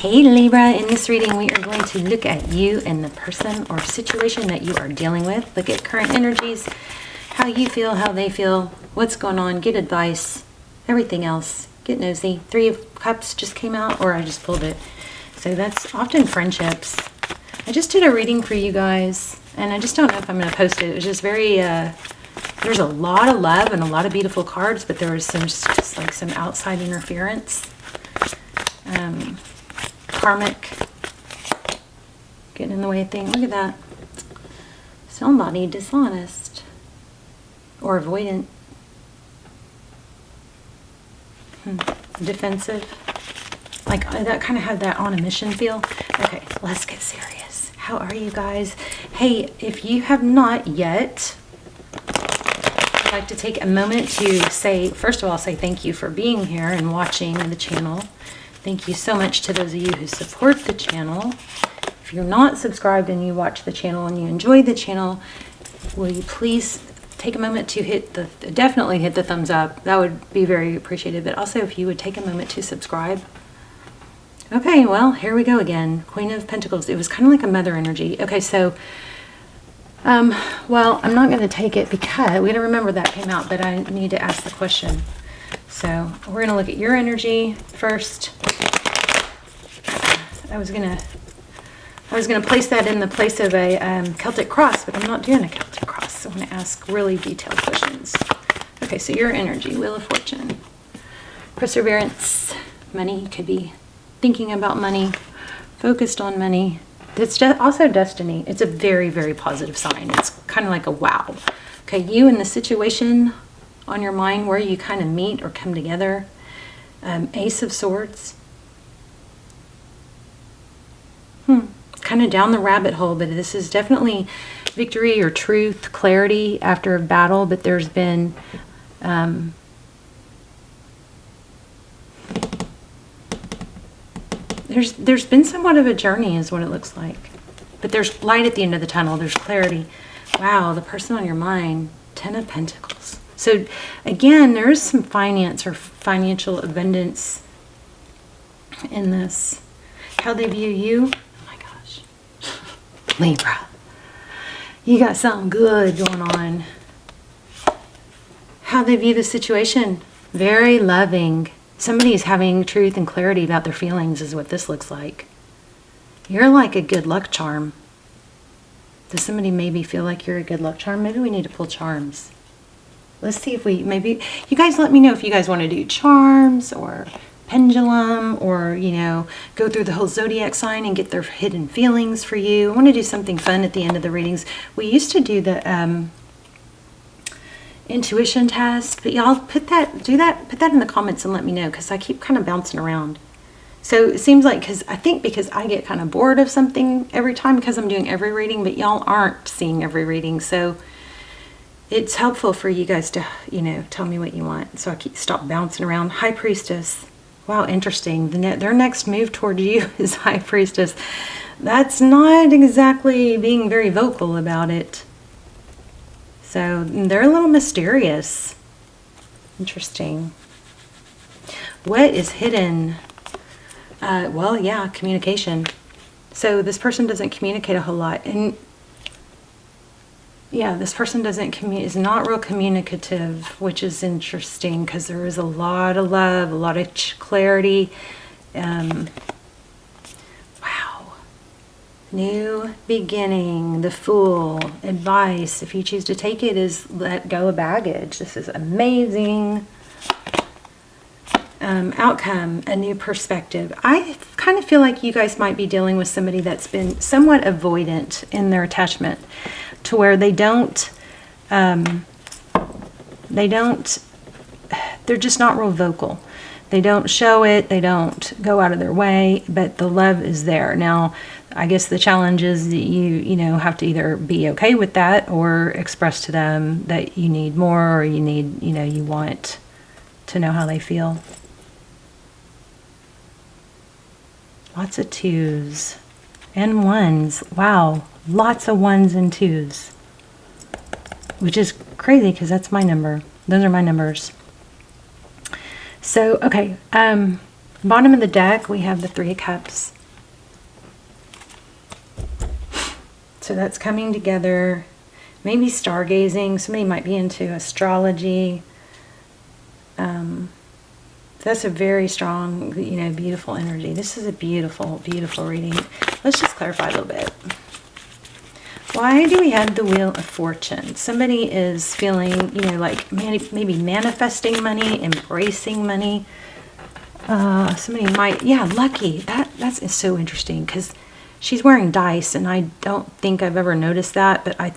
Hey Libra, in this reading we are going to look at you and the person or situation that you are dealing with. Look at current energies, how you feel, how they feel, what's going on, get advice, everything else. Get nosy. 3 of Cups just came out, or I just pulled it. So that's often friendships. I just did a reading for you guys, and I just don't know if I'm going to post it. It was just very, there's a lot of love and a lot of beautiful cards, but there was some, just like some outside interference. Karmic getting in the way of things. Look at that. Somebody dishonest or avoidant. Defensive. Like that kind of had that on a mission feel. Okay, let's get serious. How are you guys? Hey, if you have not yet, I'd like to take a moment to say, first of all, say thank you for being here and watching the channel. Thank you so much to those of you who support the channel. If you're not subscribed and you watch the channel and you enjoy the channel, will you please take a moment to definitely hit the thumbs up. That would be very appreciated. But also if you would take a moment to subscribe. Okay, well, here we go again. Queen of Pentacles. It was kind of like a mother energy. Okay, so, well, I'm not going to take it because we got to remember that came out, but I need to ask the question. So we're going to look at your energy first. I was gonna place that in the place of a Celtic cross, but I'm not doing a Celtic cross. So I'm going to ask really detailed questions. Okay, so your energy, Wheel of Fortune, perseverance, money, could be thinking about money, focused on money. It's also destiny. It's a very, very positive sign. It's kind of like a wow. Okay, you and the situation on your mind where you kind of meet or come together. Ace of Swords. Kind of down the rabbit hole, but this is definitely victory or truth, clarity after a battle, but there's been there's been somewhat of a journey is what it looks like. But there's light at the end of the tunnel. There's clarity. Wow, the person on your mind, 10 of Pentacles. So again, there is some finance or financial abundance in this. How they view you. Oh my gosh. Libra. You got something good going on. How they view the situation. Very loving. Somebody's having truth and clarity about their feelings is what this looks like. You're like a good luck charm. Does somebody maybe feel like you're a good luck charm? Maybe we need to pull charms. Let's see if we, maybe, you guys let me know if you guys want to do charms or pendulum or, you know, go through the whole zodiac sign and get their hidden feelings for you. I want to do something fun at the end of the readings. We used to do the intuition test, but y'all put that in the comments and let me know, because I keep kind of bouncing around. So it seems like, because I get kind of bored of something every time because I'm doing every reading, but y'all aren't seeing every reading. So it's helpful for you guys to, you know, tell me what you want. So I stop bouncing around. High Priestess. Wow, interesting. Their next move toward you is High Priestess. That's not exactly being very vocal about it. So they're a little mysterious. Interesting. What is hidden? Well, yeah, communication. So this person doesn't communicate a whole lot. And yeah, this person is not real communicative, which is interesting because there is a lot of love, a lot of clarity. Wow. New beginning, the Fool. Advice, if you choose to take it, is let go of baggage. This is amazing. Outcome, a new perspective. I kind of feel like you guys might be dealing with somebody that's been somewhat avoidant in their attachment, to where they're just not real vocal. They don't show it, they don't go out of their way, but the love is there. Now, I guess the challenge is that you know, have to either be okay with that or express to them that you need more, or you need, you know, you want to know how they feel. Lots of 2s and 1s. Wow, lots of 1s and 2s. Which is crazy because that's my number. Those are my numbers. So, okay. Bottom of the deck, we have the Three of Cups. So that's coming together. Maybe stargazing. Somebody might be into astrology. That's a very strong, beautiful energy. This is a beautiful, beautiful reading. Let's just clarify a little bit. Why do we have the Wheel of Fortune? Somebody is feeling, like maybe manifesting money, embracing money. Somebody might, lucky. That's so interesting because she's wearing dice, and I don't think I've ever noticed that, but I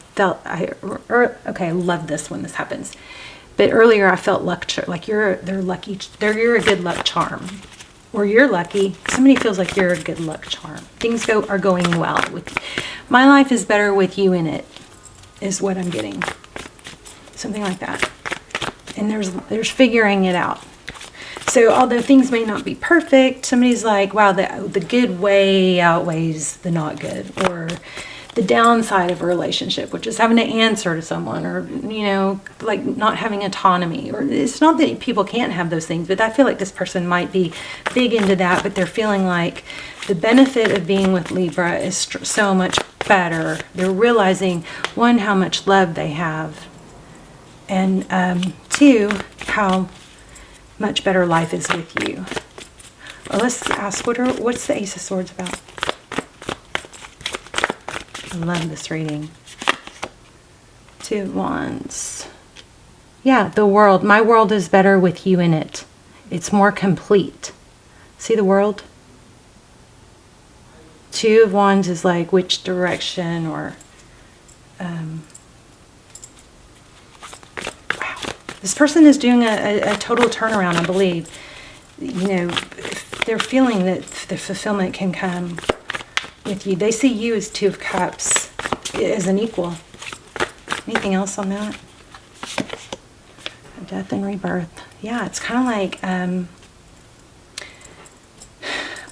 love this when this happens. But earlier I felt luck, like you're a good luck charm, or you're lucky. Somebody feels like you're a good luck charm. Things are going well with my life is better with you in it, is what I'm getting. Something like that. And there's figuring it out. So although things may not be perfect, somebody's like, wow, the good way outweighs the not good, or the downside of a relationship, which is having to answer to someone, or, like not having autonomy. Or it's not that people can't have those things, but I feel like this person might be big into that, but they're feeling like the benefit of being with Libra is so much better. They're realizing, one, how much love they have, and two, how much better life is with you. Well, let's ask, what's the Ace of Swords about? I love this reading. Two of Wands. Yeah, the world. My world is better with you in it. It's more complete. See the world? Two of Wands is like which direction, or wow. This person is doing a total turnaround, I believe. They're feeling that the fulfillment can come with you. They see you as Two of Cups, as an equal. Anything else on that? Death and rebirth. Yeah, it's kind of like,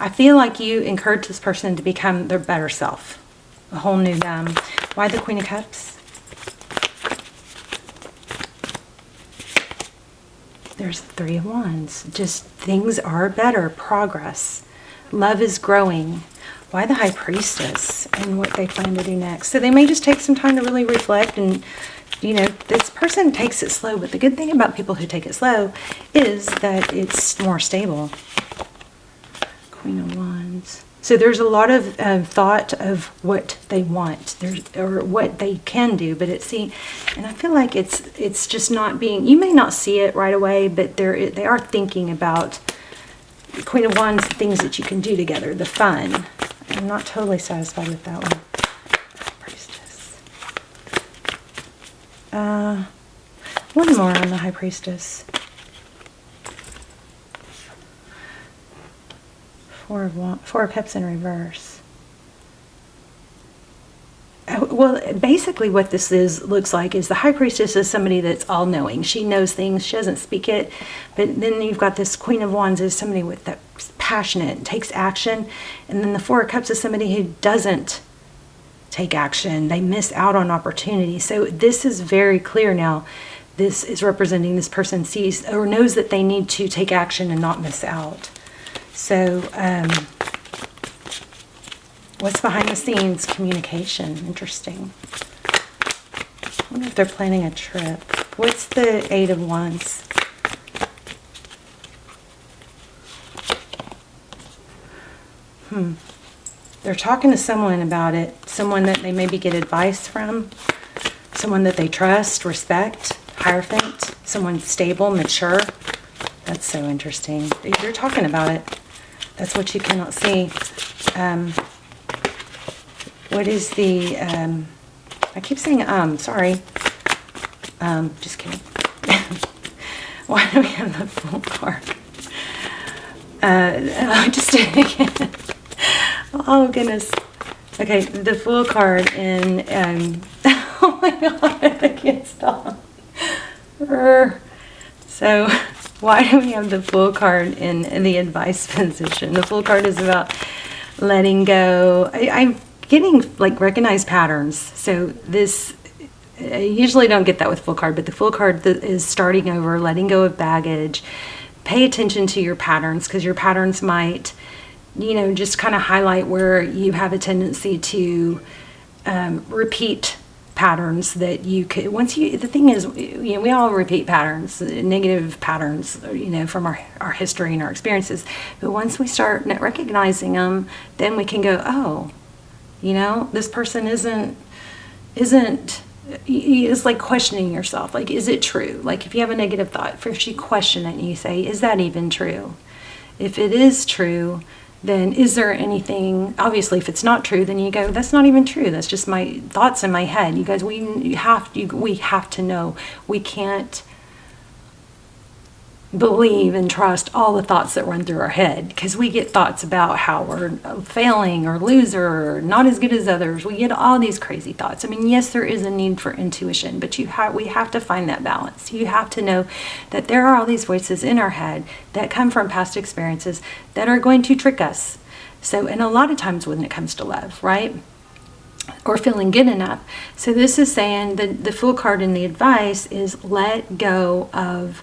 I feel like you encourage this person to become their better self. A whole new them. Why the Queen of Cups? There's the Three of Wands. Just things are better. Progress. Love is growing. Why the High Priestess and what they plan to do next? So they may just take some time to really reflect, and this person takes it slow, but the good thing about people who take it slow is that it's more stable. Queen of Wands. So there's a lot of thought of what they want, or what they can do, but and I feel like it's just not being, you may not see it right away, but they are thinking about Queen of Wands, things that you can do together, the fun. I'm not totally satisfied with that one. Priestess. One more on the High Priestess. Four of Cups in reverse. Well, basically what this looks like is the High Priestess is somebody that's all-knowing. She knows things. She doesn't speak it. But then you've got this Queen of Wands is somebody that's passionate and takes action. And then the Four of Cups is somebody who doesn't take action. They miss out on opportunity. So this is very clear now. This is representing this person sees or knows that they need to take action and not miss out. So, what's behind the scenes? Communication. Interesting. I wonder if they're planning a trip. What's the Eight of Wands? They're talking to someone about it. Someone that they maybe get advice from. Someone that they trust, respect, Hierophant. Someone stable, mature. That's so interesting. You're talking about it. That's what you cannot see. What is the, I keep saying sorry. Just kidding. Why do we have the Fool card? I just did it again. Oh, goodness. Okay, the Fool card in, oh my God, I can't stop. So, why do we have the Fool card in the advice position? The Fool card is about letting go. I'm getting like recognized patterns. So this, I usually don't get that with Fool card, but the Fool card is starting over, letting go of baggage, pay attention to your patterns, because your patterns might, just kind of highlight where you have a tendency to repeat patterns that you could, the thing is, we all repeat patterns, negative patterns, from our history and our experiences. But once we start recognizing them, then we can go, oh, this person isn't, it's like questioning yourself. Like, is it true? Like, if you have a negative thought, first you question it and you say, is that even true? If it is true, then is there anything, obviously if it's not true, then you go, that's not even true. That's just my thoughts in my head. You guys, we have to know. We can't believe and trust all the thoughts that run through our head, because we get thoughts about how we're failing or loser or not as good as others. We get all these crazy thoughts. I mean, yes, there is a need for intuition, but we have to find that balance. You have to know that there are all these voices in our head that come from past experiences that are going to trick us. So, and a lot of times when it comes to love, right? Or feeling good enough. So this is saying the Fool card in the advice is let go of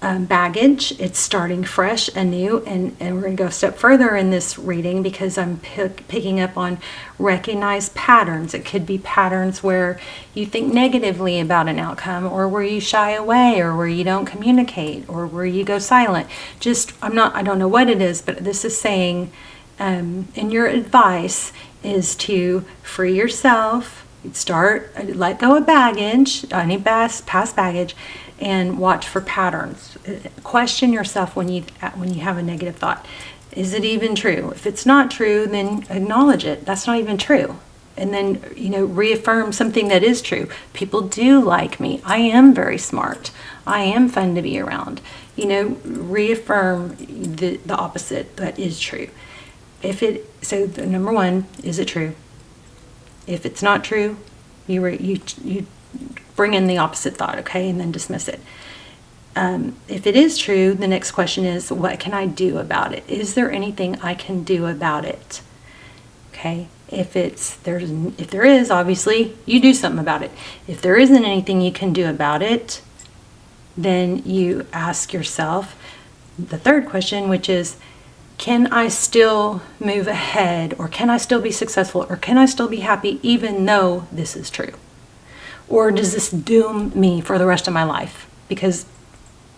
baggage. It's starting fresh, anew, and we're going to go a step further in this reading, because I'm picking up on recognized patterns. It could be patterns where you think negatively about an outcome, or where you shy away, or where you don't communicate, or where you go silent. I don't know what it is, but this is saying, and your advice is to free yourself, let go of baggage, any past baggage, and watch for patterns. Question yourself when you have a negative thought. Is it even true? If it's not true, then acknowledge it. That's not even true. And then, reaffirm something that is true. People do like me. I am very smart. I am fun to be around. Reaffirm the opposite that is true. So the number one, is it true? If it's not true, you bring in the opposite thought, okay, and then dismiss it. If it is true, the next question is, what can I do about it? Is there anything I can do about it? Okay, if there is, obviously, you do something about it. If there isn't anything you can do about it, then you ask yourself the third question, which is, can I still move ahead, or can I still be successful, or can I still be happy even though this is true? Or does this doom me for the rest of my life? Because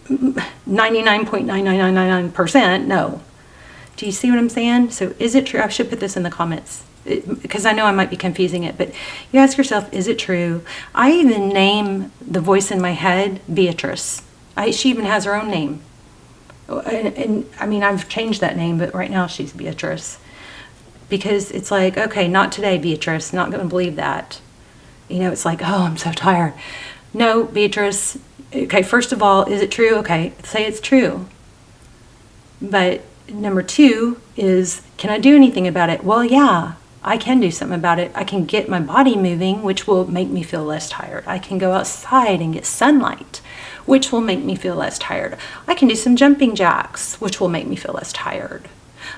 99.99999% no. Do you see what I'm saying? So is it true? I should put this in the comments, because I know I might be confusing it, but you ask yourself, is it true? I even name the voice in my head Beatrice. She even has her own name. And I mean, I've changed that name, but right now she's Beatrice. Because it's like, okay, not today, Beatrice. Not going to believe that. It's like, oh, I'm so tired. No, Beatrice. Okay, first of all, is it true? Okay, say it's true. But number two is, can I do anything about it? Well, yeah, I can do something about it. I can get my body moving, which will make me feel less tired. I can go outside and get sunlight, which will make me feel less tired. I can do some jumping jacks, which will make me feel less tired.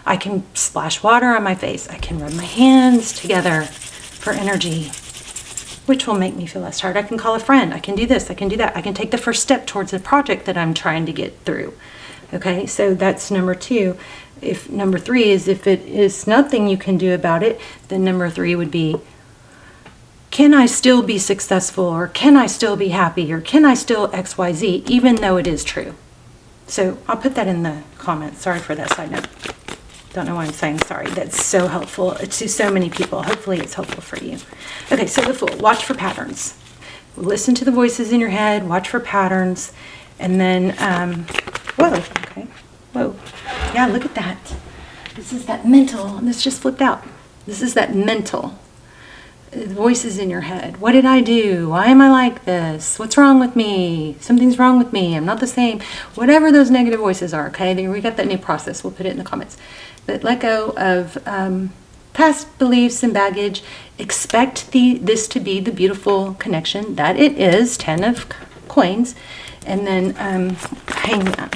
I can splash water on my face. I can rub my hands together for energy, which will make me feel less tired. I can call a friend. I can do this. I can do that. I can take the first step towards a project that I'm trying to get through. Okay, so that's number two. If number three is, if it is nothing you can do about it, then number three would be, can I still be successful, or can I still be happy, or can I still XYZ, even though it is true? So I'll put that in the comments. Sorry for that side note. Don't know why I'm saying sorry. That's so helpful to so many people. Hopefully it's helpful for you. Okay, so the Fool. Watch for patterns. Listen to the voices in your head. Watch for patterns. And then, whoa, okay. Whoa. Yeah, look at that. This is that mental. This just flipped out. This is that mental. Voices in your head. What did I do? Why am I like this? What's wrong with me? Something's wrong with me. I'm not the same. Whatever those negative voices are, okay? Then we got that new process. We'll put it in the comments. But let go of past beliefs and baggage. Expect this to be the beautiful connection that it is. 10 of coins. And then hangman.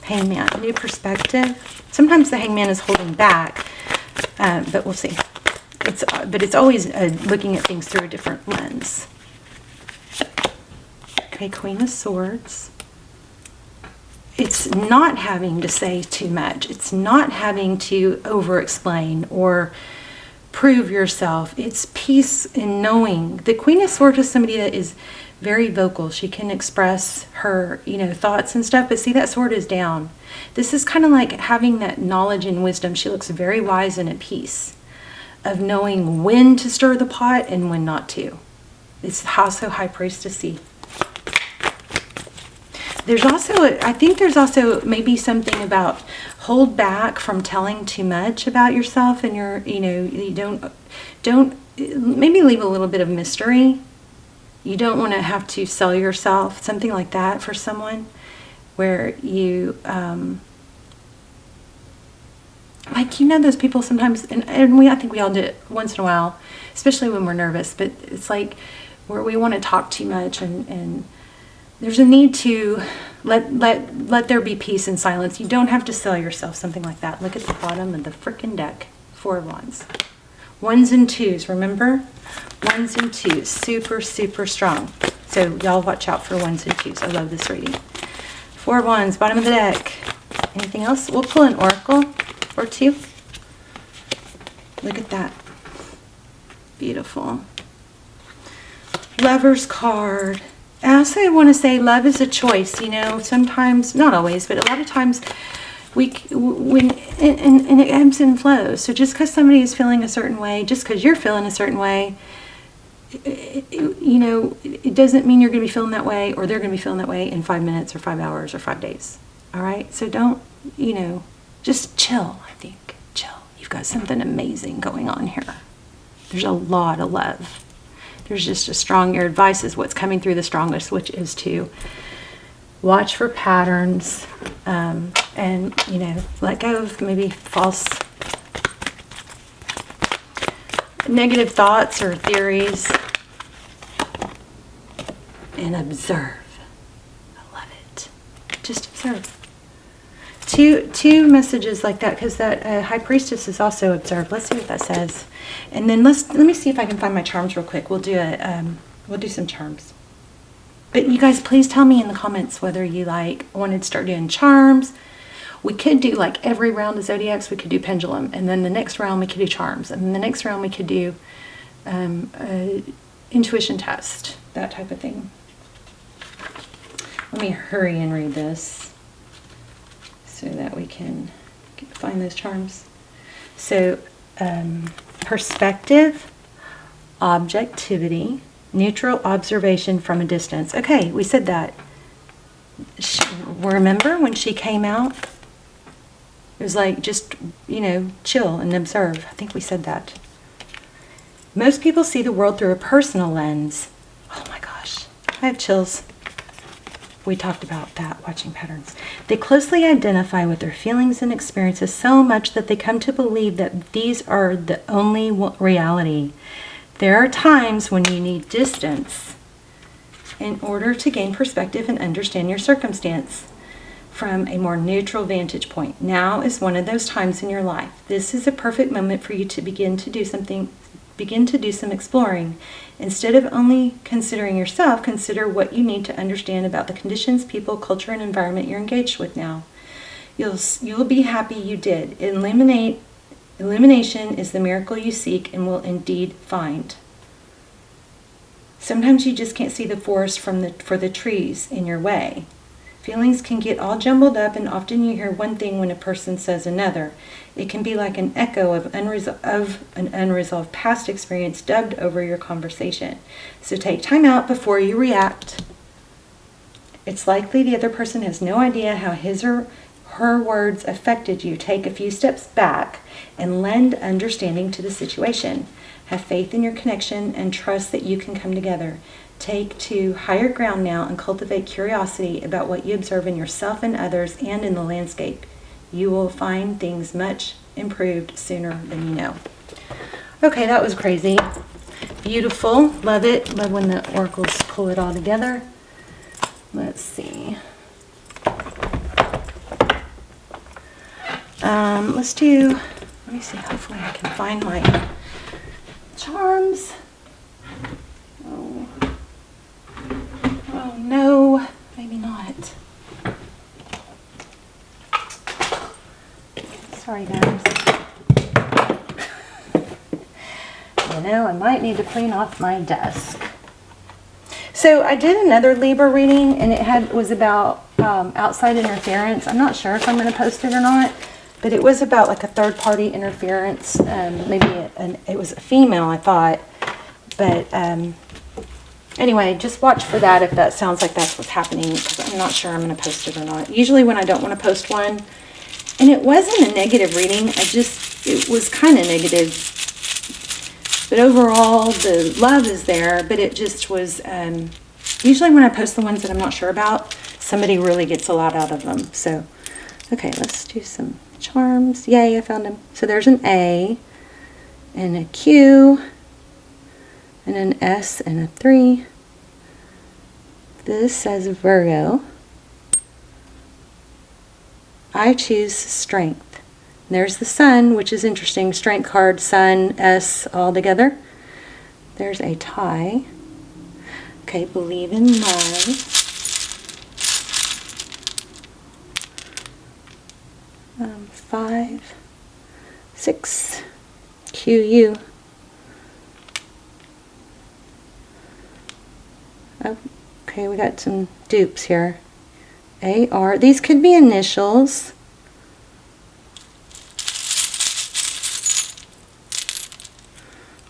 Hangman. New perspective. Sometimes the hangman is holding back. But we'll see. But it's always looking at things through a different lens. Okay, Queen of Swords. it's not having to say too much. It's not having to over-explain or prove yourself. It's peace in knowing. The Queen of Swords is somebody that is very vocal. She can express her, thoughts and stuff, but see, that sword is down. This is kind of like having that knowledge and wisdom. She looks very wise and at peace of knowing when to stir the pot and when not to. It's also High Priestessy. I think there's also maybe something about hold back from telling too much about yourself, and you don't maybe leave a little bit of mystery. You don't want to have to sell yourself, something like that for someone, where you, those people sometimes, and I think we all do it once in a while, especially when we're nervous, but it's like where we want to talk too much, and there's a need to let there be peace and silence. You don't have to sell yourself, something like that. Look at the bottom of the frickin' deck. 4 of Wands. 1s and 2s, remember? 1s and 2s, super, super strong. So y'all watch out for 1s and 2s. I love this reading. 4 of Wands, bottom of the deck. Anything else? We'll pull an oracle or 2. Look at that. Beautiful. Lover's card. I also want to say love is a choice, sometimes, not always, but a lot of times and it ebbs and flows. So just because somebody is feeling a certain way, just because you're feeling a certain way, it doesn't mean you're going to be feeling that way or they're going to be feeling that way in 5 minutes or 5 hours or 5 days. All right. So don't, just chill. I think chill. You've got something amazing going on here. There's a lot of love. There's just a strong, your advice is what's coming through the strongest, which is to watch for patterns, and, let go of maybe false negative thoughts or theories, and observe. I love it. Just observe. Two messages like that, because that High Priestess is also observed. Let's see what that says, and then let me see if I can find my charms real quick. We'll do some charms. But you guys, please tell me in the comments whether you wanted to start doing charms. We could do every round of zodiacs. We could do pendulum, and then the next round we could do charms, and then the next round we could do intuition test, that type of thing. Let me hurry and read this so that we can find those charms. So, perspective, objectivity, neutral observation from a distance. Okay, we said that. Remember when she came out? It was just, chill and observe. I think we said that. Most people see the world through a personal lens. Oh my gosh, I have chills. We talked about that, watching patterns. They closely identify with their feelings and experiences so much that they come to believe that these are the only reality. There are times when you need distance in order to gain perspective and understand your circumstance from a more neutral vantage point. Now is one of those times in your life. This is a perfect moment for you to begin to do some exploring. Instead of only considering yourself, consider what you need to understand about the conditions, people, culture, and environment you're engaged with now. You'll be happy you did. Elimination is the miracle you seek and will indeed find. Sometimes you just can't see the forest for the trees in your way. Feelings can get all jumbled up, and often you hear one thing when a person says another. It can be like an echo of an unresolved past experience dubbed over your conversation. So take time out before you react. It's likely the other person has no idea how his or her words affected you. Take a few steps back and lend understanding to the situation. Have faith in your connection and trust that you can come together. Take to higher ground now and cultivate curiosity about what you observe in yourself and others and in the landscape. You will find things much improved sooner than you know. Okay, that was crazy. Beautiful. Love it. Love when the oracles pull it all together. Let's see. Let me see, hopefully I can find my charms. Oh no, maybe not. You know, I might need to clean off my desk. So I did another Libra reading, and it was about outside interference. I'm not sure if I'm going to post it or not, but it was about like a third-party interference. Maybe it was a female, I thought. But anyway, just watch for that if that sounds like that's what's happening, because I'm not sure I'm going to post it or not. Usually when I don't want to post one, and it wasn't a negative reading, it was kind of negative. But overall, the love is there, but it just was, usually when I post the ones that I'm not sure about, somebody really gets a lot out of them. So, okay, let's do some charms. Yay, I found them. So there's an A, and a Q, and an S, and a 3. This says Virgo. I choose strength. There's the sun, which is interesting. Strength card, sun, S, all together. There's a tie. Okay, believe in love. 5, 6, QU. Okay, we got some dupes here. AR. These could be initials.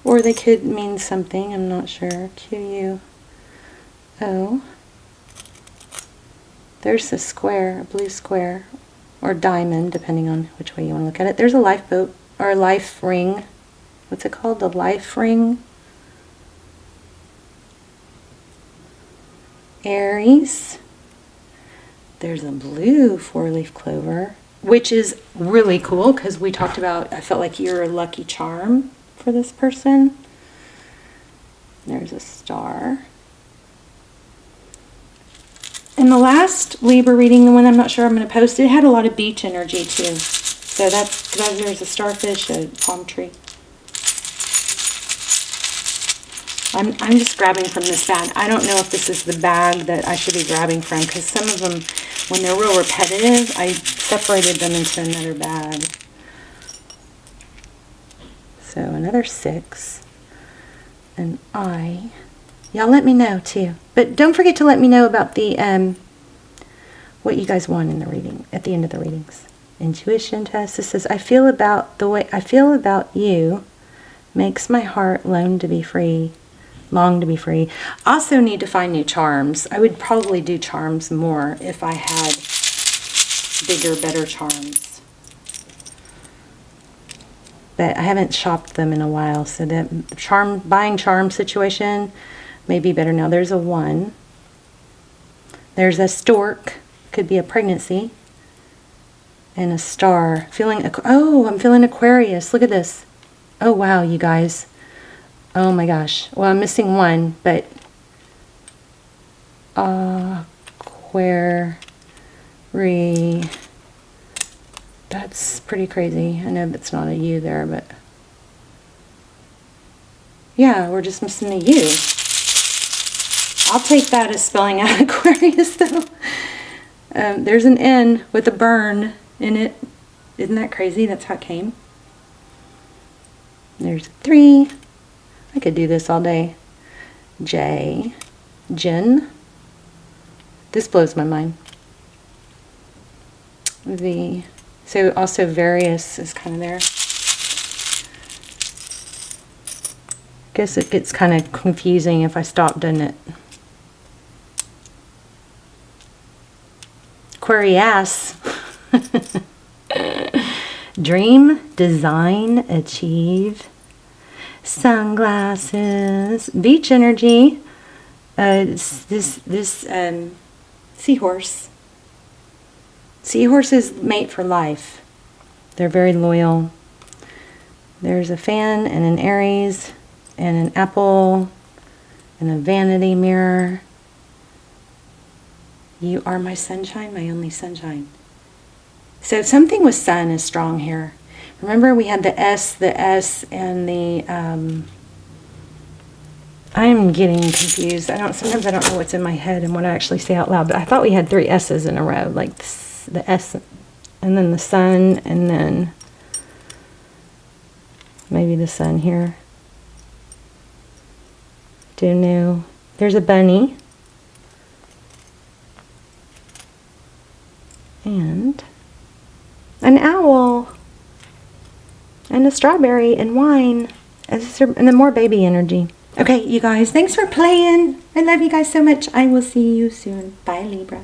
Or they could mean something, I'm not sure. QUO. There's a square, a blue square, or diamond, depending on which way you want to look at it. There's a lifeboat, or a life ring. What's it called? The life ring. Aries. There's a blue 4-leaf clover, which is really cool because we talked about, I felt like you're a lucky charm for this person. There's a star. And the last Libra reading, the one I'm not sure I'm going to post, it had a lot of beach energy too. So there's a starfish, a palm tree. I'm just grabbing from this bag. I don't know if this is the bag that I should be grabbing from, because some of them, when they're real repetitive, I separated them into another bag. So another 6. An I. Y'all let me know too. But don't forget to let me know about the what you guys want in the reading at the end of the readings. Intuition test. This says, I feel about the way I feel about you makes my heart long to be free. Also need to find new charms. I would probably do charms more if I had bigger, better charms. But I haven't shopped them in a while, so that buying charm situation may be better now. There's a 1. There's a stork, could be a pregnancy, and a star. I'm feeling Aquarius. Look at this. Oh wow, you guys. Oh my gosh. Well, I'm missing 1, but that's pretty crazy. I know that's not a U there, but yeah, we're just missing a U. I'll take that as spelling out Aquarius though. There's an N with a burn in it. Isn't that crazy? That's how it came. There's a 3. I could do this all day. J. Jen. This blows my mind. V. So also various is kind of there. Guess it gets kind of confusing if I stop, doesn't it? Aquarius. Dream, design, achieve. Sunglasses. Beach energy. This seahorse. Seahorses mate for life. They're very loyal. There's a fan and an Aries and an apple and a vanity mirror. You are my sunshine, my only sunshine. So something with sun is strong here. Remember we had the S, and the, I'm getting confused. Sometimes I don't know what's in my head and what I actually say out loud, but I thought we had 3 S's in a row, like the S, and then the sun, and then maybe the sun here. do new. There's a bunny. And an owl. And a strawberry and wine. And then more baby energy. Okay, you guys, thanks for playing. I love you guys so much. I will see you soon. Bye, Libra.